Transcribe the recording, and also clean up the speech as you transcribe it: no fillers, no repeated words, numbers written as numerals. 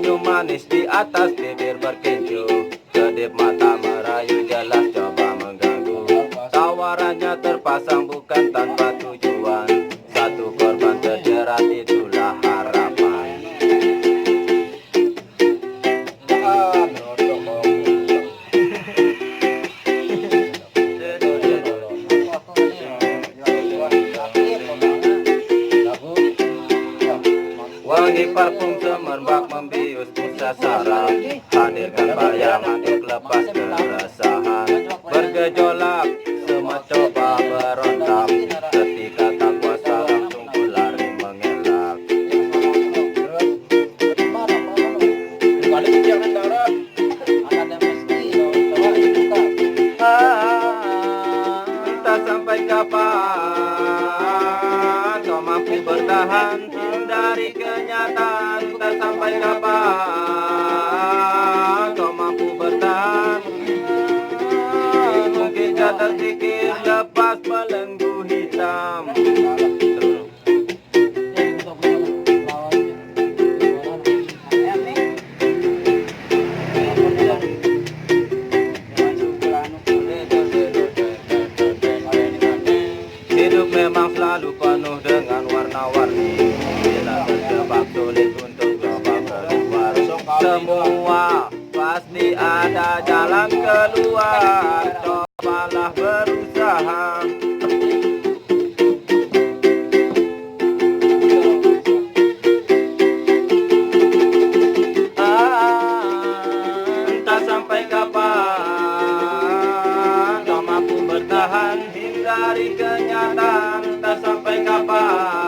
Senyum manis di atas bibir berkincu, kedip mata merayu jelas coba mengganggu. Tawarannya terpasang bukan tanpa tujuan, satu korban terjerat itulah harapan. Wangi parfum semerbak membius pusat saraf, hadirkan bayangan untuk lepas keresahan. Bergejolak, semua coba berontak, ketika tak kuasa langsung ku lari mengelak. Entah sampai kapan kau mampu bertahan dari kenyataan, tak sampai kapan kau mampu bertahan. Mungkin tak terpikir lepas belenggu hitam. Hidup memang selalu penuh dengan warna-warni, bila terjebak sulit untuk coba keluar. Semua pasti ada jalan keluar, cobalah berusaha. Entah sampai kapan kau mampu bertahan, hindari kenyataan. Entah sampai kapan